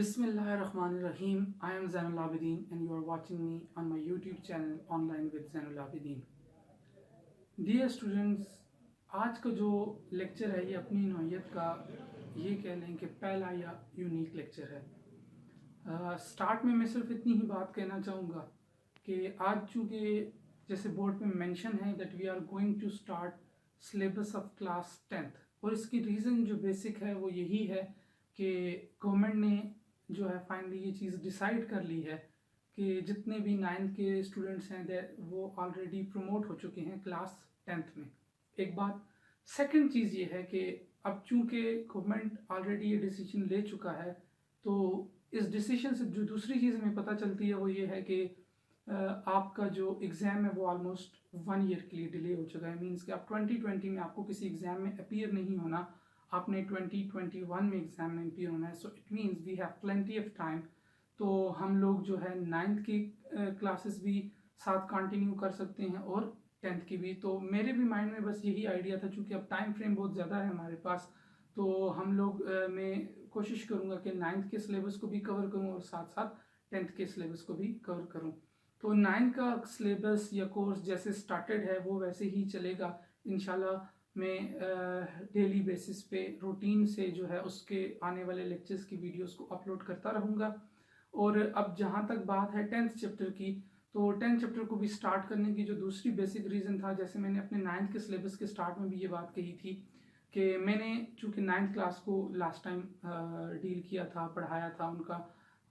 Bismillahirrahmanirrahim. I am Zainul Abidin and you are watching me on my YouTube channel Online with Zainul Abidin. Dear students, आज का जो lecture है ये अपनी नौइयत का ये कह लें कि पहला या यूनिक लेक्चर है। स्टार्ट में मैं सिर्फ इतनी ही बात कहना चाहूँगा कि आज चूँकि जैसे बोर्ड में मेंशन है that we are going to start syllabus of class 10th, और इसकी रीज़न जो बेसिक है वो यही है कि गवर्नमेंट ने जो है फाइनली ये चीज़ डिसाइड कर ली है कि जितने भी 9th के स्टूडेंट्स हैं वो ऑलरेडी प्रमोट हो चुके हैं क्लास 10th में। एक बात। सेकंड चीज़ ये है कि अब चूँकि गवर्नमेंट ऑलरेडी ये डिसीजन ले चुका है, तो इस डिसीजन से जो दूसरी चीज़ हमें पता चलती है वो ये है कि आपका जो एग्ज़ाम है वो ऑलमोस्ट 1 ईयर के लिए डिले हो चुका है। मीन्स कि आप 2020 में आपको किसी एग्ज़ाम में अपीयर नहीं होना, आपने 2021 में एग्ज़ाम में अपीयर होना है। So it means we have plenty of time. तो हम लोग जो है 9th की क्लासेस भी साथ कंटिन्यू कर सकते हैं और 10th की भी। तो मेरे भी माइंड में बस यही आइडिया था, चूँकि अब टाइम फ्रेम बहुत ज़्यादा है हमारे पास, तो हम लोग मैं कोशिश करूँगा कि 9th के सिलेबस को भी कवर करूँ और साथ साथ 10th के सिलेबस को भी कवर करूँ। तो 9th का सिलेबस या कोर्स जैसे स्टार्टेड है वो वैसे ही चलेगा इंशाल्लाह। मैं डेली बेसिस पे रूटीन से जो है उसके आने वाले लेक्चर्स की वीडियोस को अपलोड करता रहूँगा। और अब जहाँ तक बात है 10th चैप्टर की, तो 10th चैप्टर को भी स्टार्ट करने की जो दूसरी बेसिक रीज़न था, जैसे मैंने अपने 9th के सिलेबस के स्टार्ट में भी ये बात कही थी कि मैंने चूँकि 9th क्लास को लास्ट टाइम डील किया था, पढ़ाया था, उनका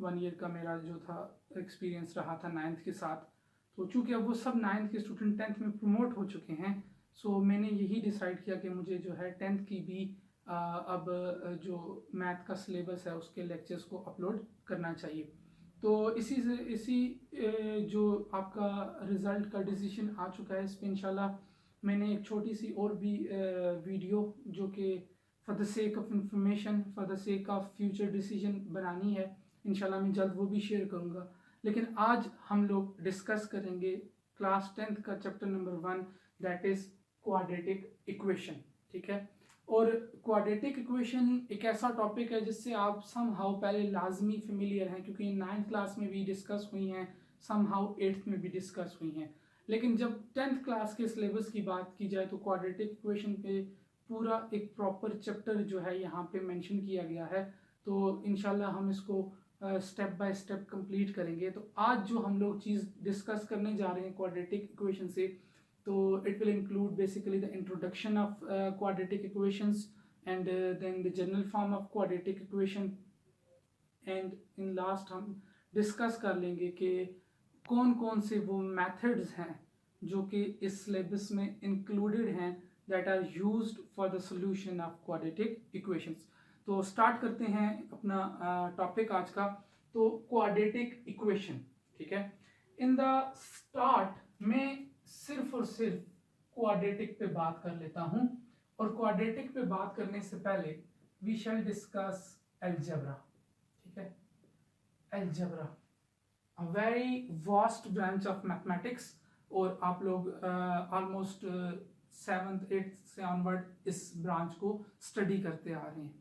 1 ईयर का मेरा जो था एक्सपीरियंस रहा था 9th के साथ। तो चूँकि अब वो सब 9th के स्टूडेंट 10th में प्रमोट हो चुके हैं, सो मैंने यही डिसाइड किया कि मुझे जो है 10th की भी अब जो मैथ का सिलेबस है उसके लेक्चर्स को अपलोड करना चाहिए। तो इसी जो आपका रिज़ल्ट का डिसीजन आ चुका है, इस पर इंशाल्लाह मैंने एक छोटी सी और भी वीडियो जो कि for the sake of information, for the sake of future decision बनानी है, इंशाल्लाह मैं जल्द वो भी शेयर करूँगा। लेकिन आज हम लोग डिस्कस करेंगे क्लास 10th का chapter number 1, that is quadratic equation. ठीक है। और क्वाड्रेटिक इक्वेशन एक ऐसा टॉपिक है जिससे आप समहाउ पहले लाजमी फेमिलियर हैं, क्योंकि 9th क्लास में भी डिस्कस हुई हैं, समहाउ 8th में भी डिस्कस हुई हैं। लेकिन जब 10th क्लास के सिलेबस की बात की जाए तो क्वाड्रेटिक इक्वेशन पे पूरा एक प्रॉपर चैप्टर जो है यहाँ पे मेंशन किया गया है। तो इंशाल्लाह हम इसको स्टेप बाय स्टेप कंप्लीट करेंगे। तो आज जो हम लोग चीज़ डिस्कस करने जा रहे हैं क्वाड्रेटिक इक्वेशन से, तो it will include basically the introduction of quadratic equations and then the general form of quadratic equation, and in last हम डिस्कस कर लेंगे कि कौन कौन से वो मेथड्स हैं जो कि इस सिलेबस में इंक्लूडेड हैं that are used for the solution of quadratic equations। तो स्टार्ट करते हैं अपना टॉपिक आज का। तो क्वाड्रेटिक इक्वेशन, ठीक है। इन द स्टार्ट में सिर्फ और सिर्फ क्वाड्रेटिक पे बात कर लेता हूं, और क्वाड्रेटिक पे बात करने से पहले वी शैल डिस्कस अलजेब्रा। ठीक है। Algebra a very vast branch of mathematics, और आप लोग ऑलमोस्ट 7th 8th से ऑनवर्ड इस ब्रांच को स्टडी करते आ रहे हैं।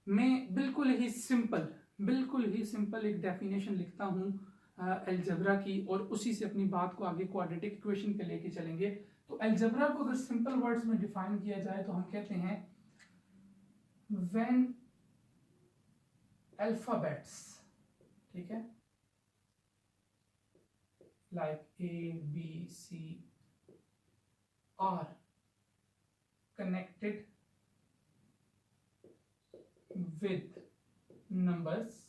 मैं बिल्कुल ही सिंपल एक डेफिनेशन लिखता हूँ अलजेब्रा की, और उसी से अपनी बात को आगे क्वाड्रेटिक इक्वेशन पे लेके चलेंगे। तो अलजेब्रा को अगर सिंपल वर्ड्स में डिफाइन किया जाए तो हम कहते हैं व्हेन अल्फाबेट्स, ठीक है, like ABC are connected with numbers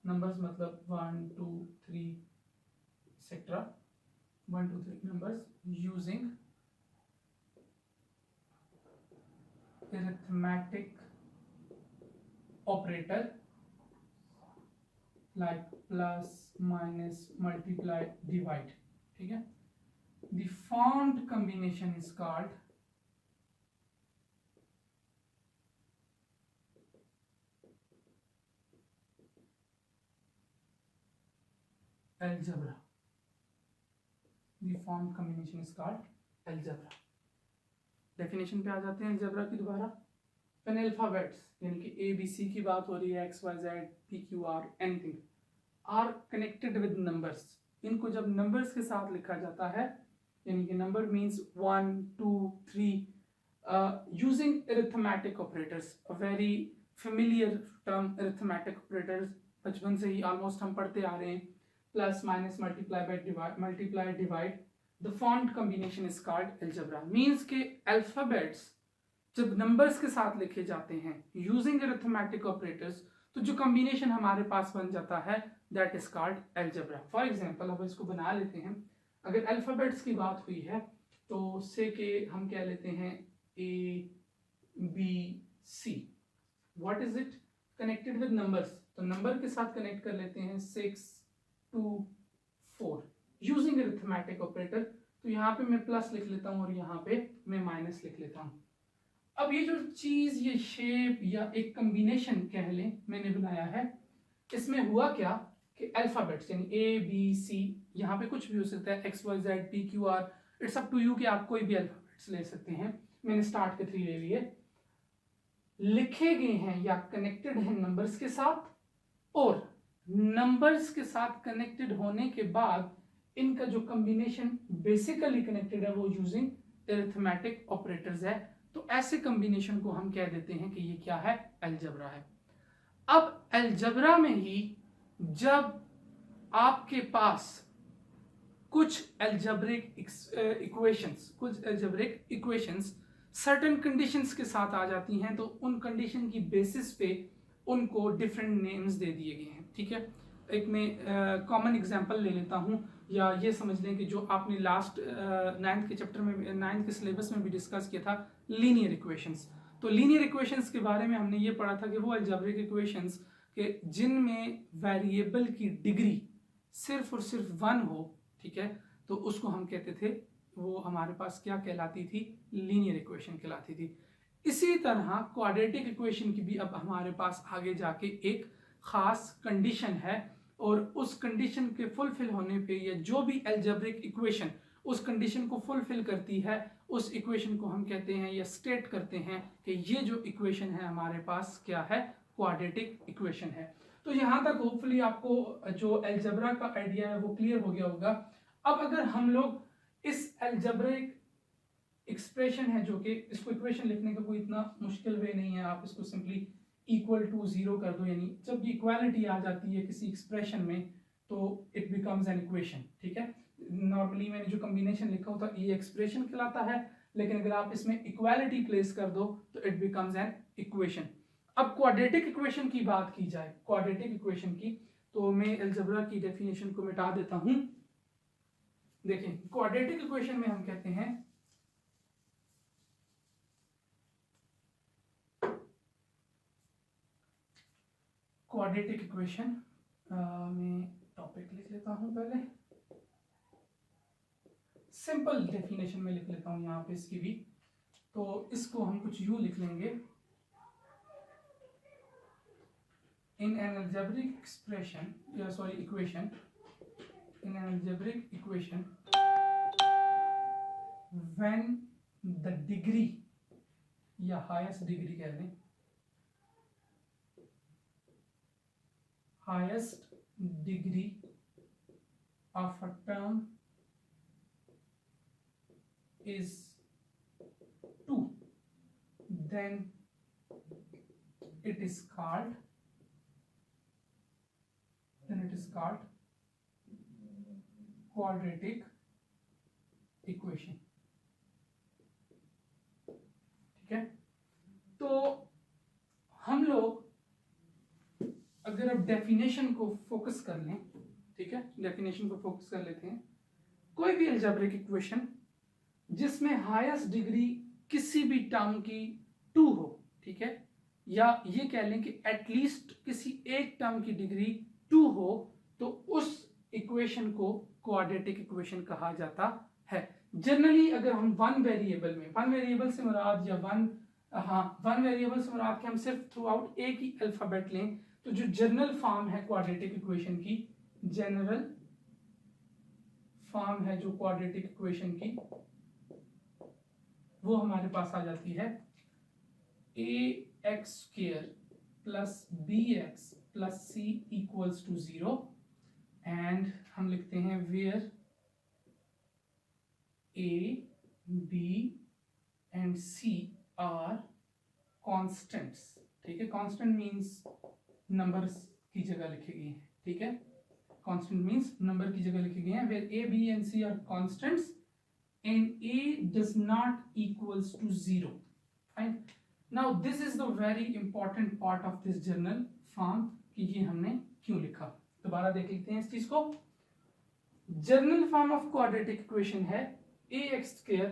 मतलब 1 2 3 etcetera, 1 2 3 numbers using arithmetic operator like plus, minus, multiply, divide। ठीक है। The formed combination is called algebra। The formed combination is called algebra। Definition पे आ जाते हैं algebra की दोबारा। when alphabets यानी कि A B C की बात हो रही है, X Y Z P Q R anything are connected with numbers, इनको जब numbers के साथ लिखा जाता है यानी कि number means 1 2 3 using arithmetic operators, a very familiar term arithmetic operators, बचपन से ही almost हम पढ़ते आ रहे हैं, plus minus multiply by divide, the font combination is called algebra, means के alphabets जब नंबर्स के साथ लिखे जाते हैं यूजिंग अरिथमेटिक ऑपरेटर्स तो जो कॉम्बिनेशन हमारे पास बन जाता है that is called algebra. For example अब इसको बना लेते हैं, अगर अल्फाबेट्स की बात हुई है तो से के हम कह लेते हैं A B C, what is it connected with numbers, तो नंबर के साथ कनेक्ट कर लेते हैं 6 2 4 यूजिंग अरिथमेटिक ऑपरेटर, तो यहाँ पे मैं प्लस लिख लेता हूँ और यहाँ पे मैं माइनस लिख लेता हूँ। अब ये जो चीज ये शेप या एक कॉम्बिनेशन कह लें मैंने बनाया है, इसमें हुआ क्या कि अल्फाबेट्स यानी ए बी सी, यहाँ पे कुछ भी हो सकता है X Y Z P Q R, it's up to you कि आप कोई भी अल्फाबेट्स ले सकते हैं, मैंने स्टार्ट के 3 ले लिए, लिखे गए हैं या कनेक्टेड हैं नंबर्स के साथ, और नंबर्स के साथ कनेक्टेड होने के बाद इनका जो कॉम्बिनेशन बेसिकली कनेक्टेड है वो यूजिंग अरिथमेटिक ऑपरेटर्स है, तो ऐसे कॉम्बिनेशन को हम कह देते हैं कि ये क्या है अलजेब्रा है। अब अलजेब्रा में ही जब आपके पास कुछ अलजेब्रिक इक्वेशंस सर्टेन कंडीशंस के साथ आ जाती हैं तो उन कंडीशन की बेसिस पे उनको डिफरेंट नेम्स दे दिए गए हैं, ठीक है। एक मैं कॉमन एग्जांपल ले लेता हूं, या ये समझ लें कि जो आपने लास्ट 9th के चैप्टर में 9th के सिलेबस में भी डिस्कस किया था लीनियर इक्वेशंस, तो लीनियर इक्वेशंस के बारे में हमने ये पढ़ा था कि वो अलजेब्रिक इक्वेशंस के जिनमें वेरिएबल की डिग्री सिर्फ और सिर्फ 1 हो, ठीक है, तो उसको हम कहते थे, वो हमारे पास क्या कहलाती थी, लीनियर इक्वेशन कहलाती थी। इसी तरह क्वाड्रेटिक इक्वेशन की भी अब हमारे पास आगे जाके एक खास कंडीशन है, और उस कंडीशन के फुलफिल होने पे या जो भी अलजेब्रिक इक्वेशन उस कंडीशन को फुलफिल करती है उस इक्वेशन को हम कहते हैं या स्टेट करते हैं कि ये जो इक्वेशन है हमारे पास क्या है, क्वाड्रेटिक इक्वेशन है। तो यहाँ तक होपफुली आपको जो अलजेब्रा का आइडिया है वो क्लियर हो गया होगा। अब अगर हम लोग इस अलजेब्रिक एक्सप्रेशन है जो कि इसको इक्वेशन लिखने का कोई इतना मुश्किल वे नहीं है, आप इसको सिंपली इक्वल टू 0 कर दो, यानी जब भी इक्वालिटी आ जाती है किसी एक्सप्रेशन में तो इट बिकम्स एन इक्वेशन, ठीक है। नॉर्मली मैंने जो कॉम्बिनेशन लिखा होता है ये एक्सप्रेशन कहलाता है, लेकिन अगर आप इसमें इक्वालिटी प्लेस कर दो तो इट बिकम्स एन इक्वेशन। अब क्वाड्रेटिक इक्वेशन की बात की जाए, क्वाड्रेटिक इक्वेशन की, तो मैं अलजेब्रा की डेफिनेशन को मिटा देता हूं। देखें क्वाड्रेटिक इक्वेशन में हम कहते हैं क्वाड्रेटिक इक्वेशन में टॉपिक लिख लेता हूं, पहले सिंपल डेफिनेशन में लिख लेता हूं यहाँ पे इसकी भी, तो इसको हम कुछ यूं लिख लेंगे, इन एन अलजेब्रिक एक्सप्रेशन या sorry equation, in an algebraic equation when the degree या हाईएस्ट डिग्री कह लें, highest degree of a term is 2, then it is called quadratic equation, ठीक है। तो हम लोग अगर अब डेफिनेशन को फोकस कर लें, ठीक है, डेफिनेशन को फोकस कर लेते हैं, कोई भी अलजेब्रिक इक्वेशन जिसमें हाईएस्ट डिग्री किसी भी टर्म की 2 हो, ठीक है, या ये कह लें कि एटलीस्ट किसी एक टर्म की डिग्री 2 हो, तो उस इक्वेशन को क्वाड्रेटिक इक्वेशन कहा जाता है। जनरली अगर हम वन वेरिएबल से मुराद या वन वेरिएबल से मुराद के हम सिर्फ थ्रू आउट एक ही अल्फाबेट लें, तो जो जनरल फॉर्म है क्वाड्रेटिक इक्वेशन की, जनरल फॉर्म है जो क्वाड्रेटिक इक्वेशन की, वो हमारे पास आ जाती है ax square plus bx plus c equals to 0 and हम लिखते हैं where a b and c are constants। ठीक है, कांस्टेंट मीन्स नंबर्स की जगह लिखे गए हैं। ठीक है, कांस्टेंट मीन्स नंबर की जगह लिखे गए हैं। where a b and c are constants and a does not equals to 0। fine, now this is the very important part of this journal form कि ये हमने क्यों लिखा। दोबारा देख लेते हैं इस चीज को। Journal form of quadratic equation है ax square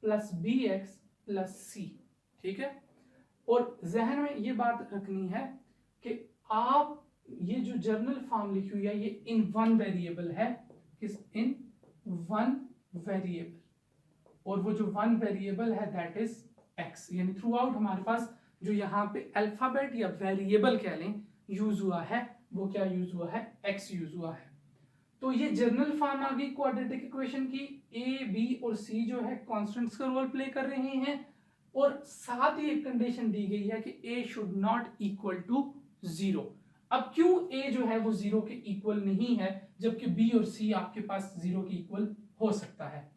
plus bx plus c। ठीक है, और जहन में ये बात रखनी है कि आप ये जो जर्नल फॉर्म लिखी हुई है ये इन वन वेरिएबल है, किस इन वन वेरिएबल, और वो जो वन वेरिएबल है दैट इज x। यानी थ्रू आउट हमारे पास जो यहाँ पे अल्फाबेट या वेरिएबल कह लें यूज हुआ है वो क्या यूज हुआ है, x यूज हुआ है। तो ये जर्नल फॉर्म आ गई क्वाड्रेटिक इक्वेशन की। a b और c जो है कॉन्स्टेंट्स का रोल प्ले कर रहे हैं, और साथ ही एक कंडीशन दी गई है कि a should not equal to 0। अब क्यों a जो है वो 0 के इक्वल नहीं है जबकि b और c आपके पास 0 के इक्वल हो सकता है।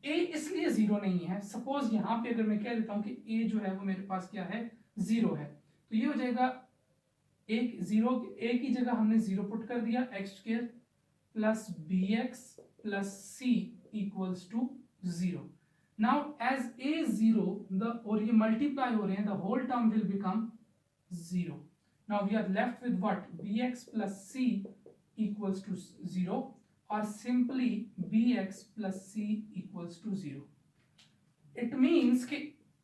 a इसलिए 0 नहीं है, सपोज यहाँ पे अगर मैं कह देता हूं कि a जो है वो मेरे पास क्या है, 0 है, तो ये हो जाएगा एक 0, a की जगह हमने 0 पुट कर दिया, x square plus bx plus c equals to 0। Now as a 0 the, और ये मल्टीप्लाई हो रहे हैं, the whole term will become 0। Now we are left with what, bx plus c equals to 0 और simply bx plus c equals to 0। It means कि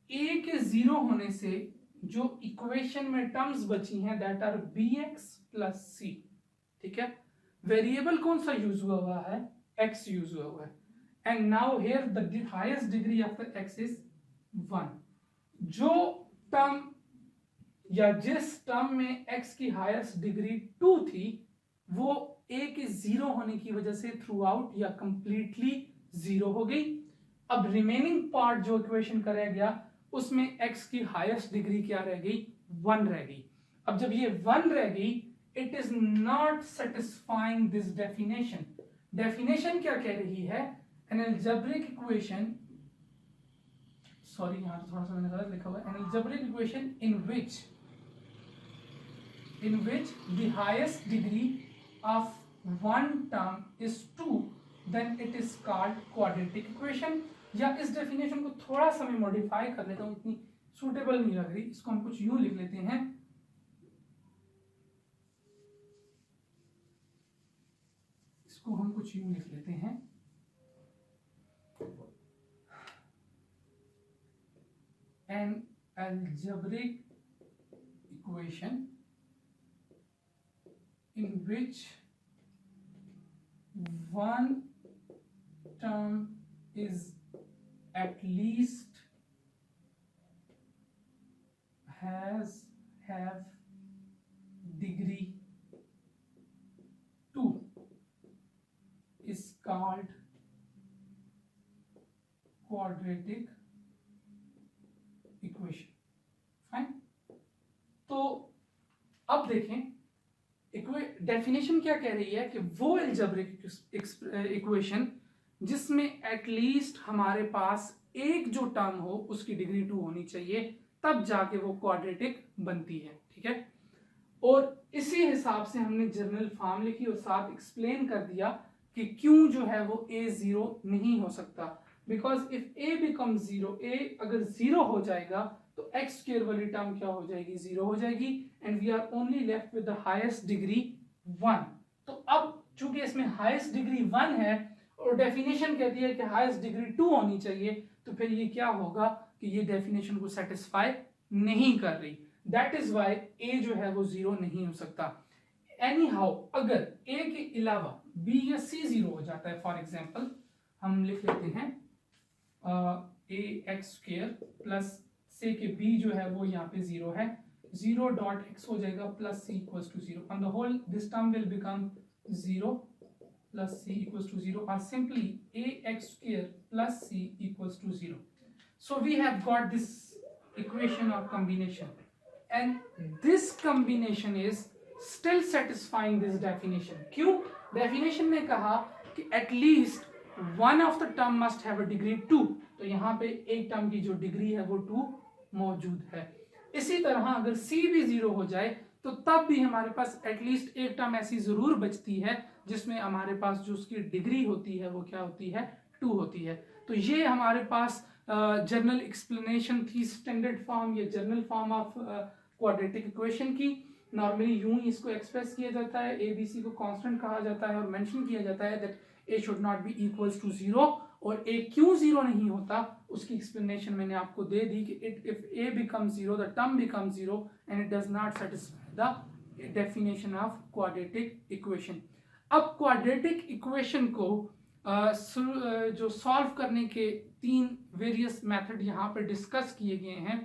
a के 0 होने से जो इक्वेशन में टर्म्स बची हैं that are bx plus c। ठीक है, वेरिएबल कौन सा यूज हुआ है, x यूज हुआ है, and now here the highest degree of the x is 1। जो टर्म या जिस टर्म में x की हाईएस्ट डिग्री 2 थी वो a के 0 होने की वजह से थ्रू आउट या कंप्लीटली 0 हो गई। अब रिमेनिंग पार्ट जो इक्वेशन का रह गया उसमें x की हाईएस्ट डिग्री क्या रह गई, 1 रह गई। अब जब ये 1 रह गई, it is not satisfying this definition. Definition क्या कह रही है, एन अलजेब्रिक इक्वेशन, सॉरी यहां थोड़ा सा मैंने गलत लिखा हुआ है, N algebraic equation in which the highest degree of one term is 2 then it is called quadratic equation। या इस डेफिनेशन को थोड़ा सा मैं मॉडिफाई कर लेता हूं, इतनी सूटेबल नहीं लग रही, इसको हम कुछ यूं लिख लेते हैं, इसको हम कुछ यूं लिख लेते हैं, an algebraic equation in which one term is at least have degree 2 is called quadratic equation। Fine, तो अब देखें डेफिनेशन क्या कह रही है कि वो अलजेब्रिक इक्वेशन जिसमें एटलीस्ट हमारे पास एक जो टर्म हो उसकी डिग्री 2 होनी चाहिए, तब जाके वो क्वाड्रेटिक बनती है। ठीक है, और इसी हिसाब से हमने जर्नल फॉर्म लिखी और साथ एक्सप्लेन कर दिया कि क्यों जो है वो a 0 नहीं हो सकता, because if a become 0, a अगर 0 हो जाएगा तो x स्क्वायर वाली टर्म क्या हो जाएगी, 0 हो जाएगी, and we are only left with the highest degree 1। तो अब चूंकि इसमें हाईएस्ट डिग्री 1 है और डेफिनेशन कहती है कि हाईएस्ट डिग्री 2 होनी चाहिए, तो फिर ये क्या होगा कि ये डेफिनेशन को सेटिस्फाई नहीं कर रही। दैट इज वाई a जो है वो 0 नहीं हो सकता। एनी हाउ अगर a के अलावा b या c 0 हो जाता है, फॉर एग्जाम्पल हम लिख लेते हैं ax स्क्वायर प्लस से के b जो है वो यहाँ पे 0 है, 0 डॉट x हो जाएगा plus c equals to 0, on the whole this term will become 0 plus c equals to 0 और simply ax square plus c equals to 0। So we have got this equation or combination, and this combination is still satisfying this definition. क्यों? Definition ने कहा कि at least one of the term must have a degree 2, तो यहाँ पे एक term की जो डिग्री है वो 2 मौजूद है. इसी तरह अगर C भी 0 हो जाए तो तब भी हमारे पास एटलीस्ट एक टर्म ऐसी जरूर बचती है जिसमें हमारे पास जो उसकी डिग्री होती है वो क्या होती है, 2 होती है. तो ये हमारे पास जनरल एक्सप्लेनेशन थी, स्टैंडर्ड फॉर्म या general form of quadratic equation की. नॉर्मली यूं ही इसको एक्सप्रेस किया जाता है, ए बी सी को कांस्टेंट कहा जाता है और मेंशन किया जाता है that a should not be equals to 0. और ए क्यों 0 नहीं होता उसकी एक्सप्लेनेशन मैंने आपको दे दी कि if A becomes 0 the term becomes 0 and it does not satisfy the definition of quadratic equation. अब क्वाड्रेटिक इक्वेशन को जो सॉल्व करने के 3 वेरियस मेथड यहाँ पर डिस्कस किए गए हैं.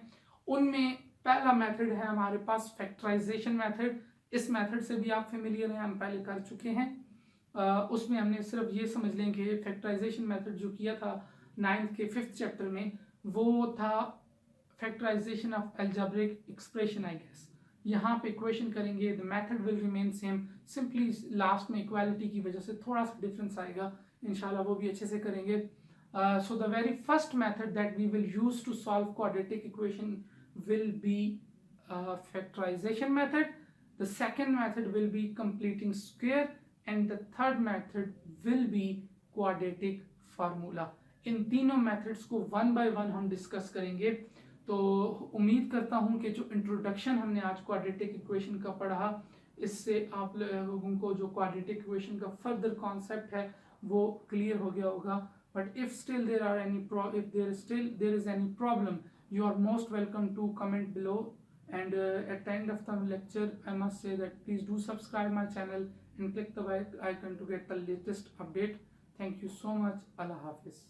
उनमें पहला मेथड है हमारे पास फैक्टराइजेशन मेथड. इस मेथड से भी आप फेमिलियर हैं, हम पहले कर चुके हैं. उसमें हमने सिर्फ ये समझ लें कि फैक्टराइजेशन मेथड जो किया था 9th के 5th चैप्टर में वो था factorisation of algebraic expression. I guess यहाँ पे इक्वेशन करेंगे, the method will remain same, simply last में इक्वालिटी की वजह से थोड़ा सा डिफरेंस आएगा, इंशाल्लाह वो भी अच्छे से करेंगे. So the very first method that we will use to solve quadratic equation will be factorization method. The second method will be completing square and the third method will be quadratic formula. इन तीनों methods को one by one हम discuss करेंगे. तो उम्मीद करता हूं कि जो इंट्रोडक्शन हमने आज क्वाड्रेटिक इक्वेशन का पढ़ा इससे आप लोगों को जो क्वाड्रेटिक इक्वेशन का फर्दर कॉन्सेप्ट है वो क्लियर हो गया होगा. But if still there is any problem, you are most welcome to comment below. And at the end of the lecture I must say that please do subscribe my channel and click the bell icon to get the latest update. Thank you so much. Allah Hafiz.